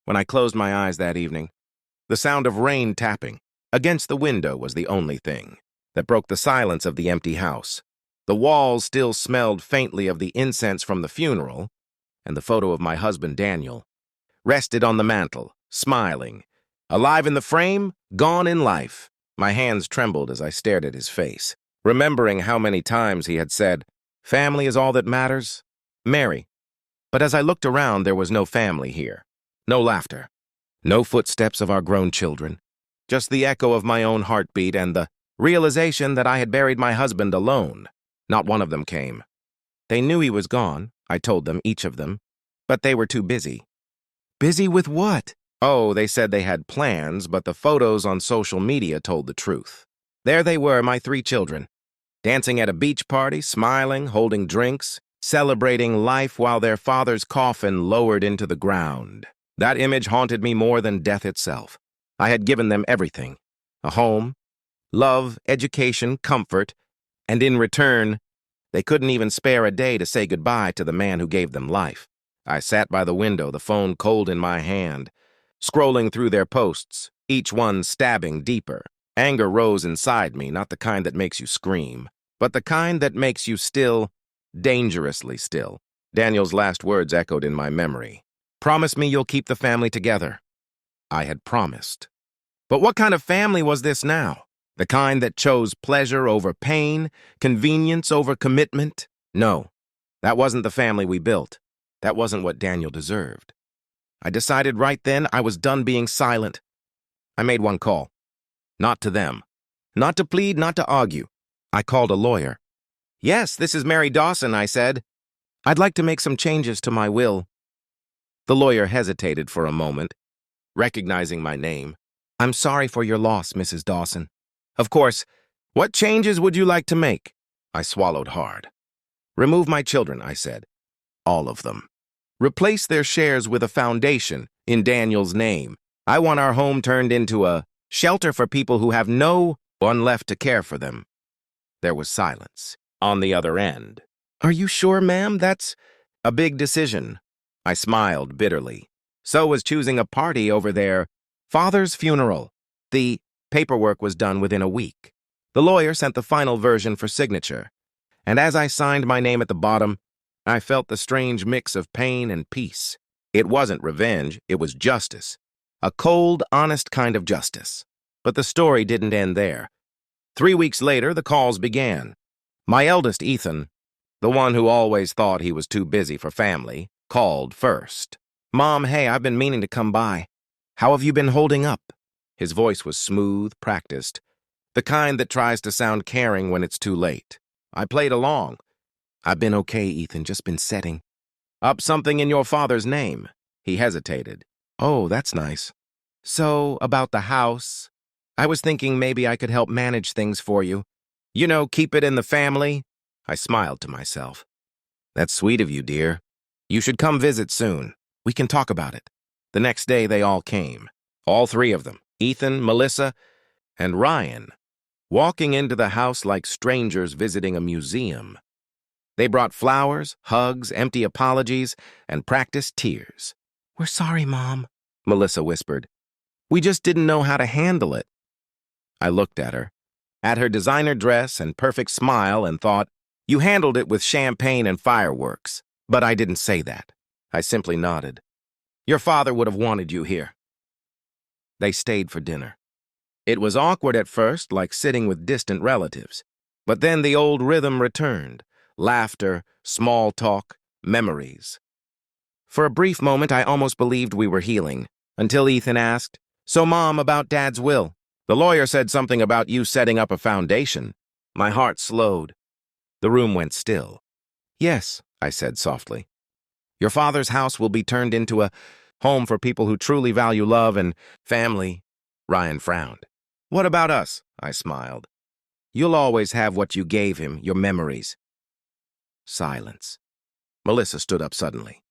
When I closed my eyes that evening, the sound of rain tapping against the window was the only thing that broke the silence of the empty house. The walls still smelled faintly of the incense from the funeral, and the photo of my husband, Daniel, rested on the mantel, smiling. Alive in the frame, gone in life. My hands trembled as I stared at his face, remembering how many times he had said, "Family is all that matters. Mary." But as I looked around, there was no family here. No laughter. No footsteps of our grown children. Just the echo of my own heartbeat and the realization that I had buried my husband alone. Not one of them came. They knew he was gone, I told them, each of them, but they were too busy. Busy with what? Oh, they said they had plans, but the photos on social media told the truth. There they were, my 3 children, dancing at a beach party, smiling, holding drinks, celebrating life while their father's coffin lowered into the ground. That image haunted me more than death itself. I had given them everything: a home, love, education, comfort, and in return, they couldn't even spare a day to say goodbye to the man who gave them life. I sat by the window, the phone cold in my hand, scrolling through their posts, each one stabbing deeper. Anger rose inside me, not the kind that makes you scream, but the kind that makes you still, dangerously still. Daniel's last words echoed in my memory. "Promise me you'll keep the family together." I had promised. But what kind of family was this now? The kind that chose pleasure over pain, convenience over commitment? No, that wasn't the family we built. That wasn't what Daniel deserved. I decided right then I was done being silent. I made one call. Not to them. Not to plead, not to argue. I called a lawyer. "Yes, this is Mary Dawson," I said. "I'd like to make some changes to my will." The lawyer hesitated for a moment, recognizing my name. "I'm sorry for your loss, Mrs. Dawson." "Of course. What changes would you like to make?" I swallowed hard. "Remove my children," I said. "All of them. Replace their shares with a foundation in Daniel's name. I want our home turned into a shelter for people who have no one left to care for them." There was silence on the other end. "Are you sure, ma'am? That's a big decision." I smiled bitterly. So was choosing a party over their father's funeral. The paperwork was done within a week. The lawyer sent the final version for signature, and as I signed my name at the bottom, I felt the strange mix of pain and peace. It wasn't revenge, it was justice. A cold, honest kind of justice. But the story didn't end there. 3 weeks later, the calls began. My eldest, Ethan, the one who always thought he was too busy for family, called first. "Mom, hey, I've been meaning to come by. How have you been holding up?" His voice was smooth, practiced, the kind that tries to sound caring when it's too late. I played along. "I've been okay, Ethan, just been setting up something in your father's name." He hesitated. "Oh, that's nice. So, about the house, I was thinking maybe I could help manage things for you. You know, keep it in the family." I smiled to myself. "That's sweet of you, dear. You should come visit soon. We can talk about it." The next day, they all came. All 3 of them, Ethan, Melissa, and Ryan, walking into the house like strangers visiting a museum. They brought flowers, hugs, empty apologies, and practiced tears. "We're sorry, Mom," Melissa whispered. "We just didn't know how to handle it." I looked at her designer dress and perfect smile, and thought, "You handled it with champagne and fireworks." But I didn't say that. I simply nodded. "Your father would have wanted you here." They stayed for dinner. It was awkward at first, like sitting with distant relatives. But then the old rhythm returned. Laughter, small talk, memories. For a brief moment, I almost believed we were healing, until Ethan asked, "So, Mom, about Dad's will? The lawyer said something about you setting up a foundation." My heart slowed. The room went still. "Yes," I said softly. "Your father's house will be turned into a home for people who truly value love and family." Ryan frowned. "What about us?" I smiled. "You'll always have what you gave him, your memories." Silence. Melissa stood up suddenly.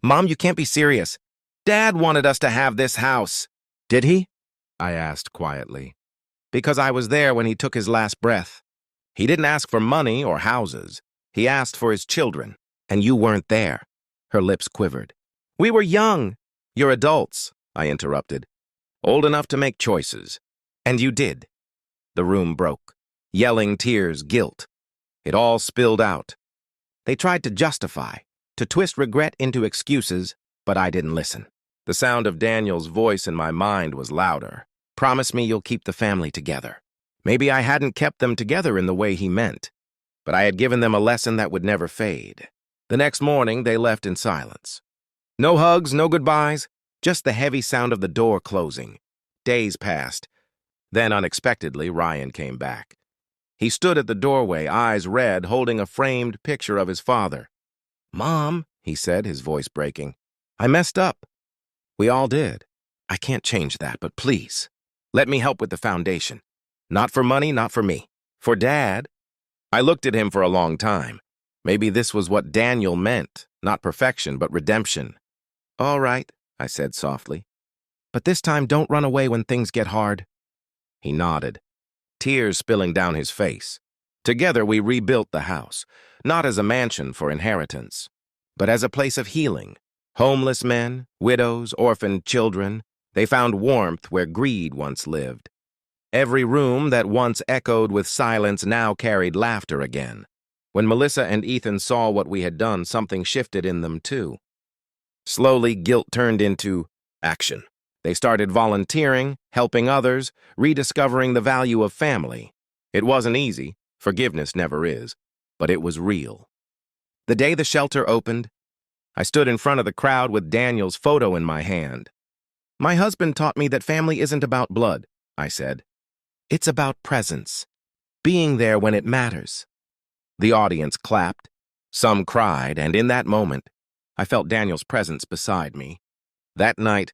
"Mom, you can't be serious. Dad wanted us to have this house." "Did he?" I asked quietly. "Because I was there when he took his last breath. He didn't ask for money or houses. He asked for his children. And you weren't there." Her lips quivered. "We were young. You're adults, I interrupted. Old enough to make choices. And you did. The room broke. Yelling, tears, guilt. It all spilled out. They tried to justify, to twist regret into excuses, but I didn't listen. The sound of Daniel's voice in my mind was louder. Promise me you'll keep the family together. Maybe I hadn't kept them together in the way he meant, but I had given them a lesson that would never fade. The next morning, they left in silence. No hugs, no goodbyes, just the heavy sound of the door closing. Days passed. Then, unexpectedly, Ryan came back. He stood at the doorway, eyes red, holding a framed picture of his father. "Mom," he said, his voice breaking, "I messed up." "We all did. I can't change that, but please, let me help with the foundation. Not for money, not for me. For Dad." I looked at him for a long time. Maybe this was what Daniel meant, not perfection, but redemption. "All right," I said softly. "But this time don't run away when things get hard." He nodded, tears spilling down his face. Together we rebuilt the house, not as a mansion for inheritance, but as a place of healing. Homeless men, widows, orphaned children, they found warmth where greed once lived. Every room that once echoed with silence now carried laughter again. When Melissa and Ethan saw what we had done, something shifted in them too. Slowly, guilt turned into action. They started volunteering, helping others, rediscovering the value of family. It wasn't easy, forgiveness never is, but it was real. The day the shelter opened, I stood in front of the crowd with Daniel's photo in my hand. "My husband taught me that family isn't about blood," I said. "It's about presence, being there when it matters." The audience clapped, some cried, and in that moment, I felt Daniel's presence beside me. That night,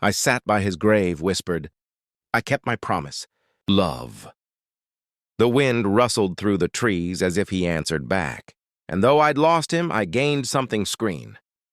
I sat by his grave, whispered, "I kept my promise. Love." The wind rustled through the trees as if he answered back, and though I'd lost him, I gained something screen.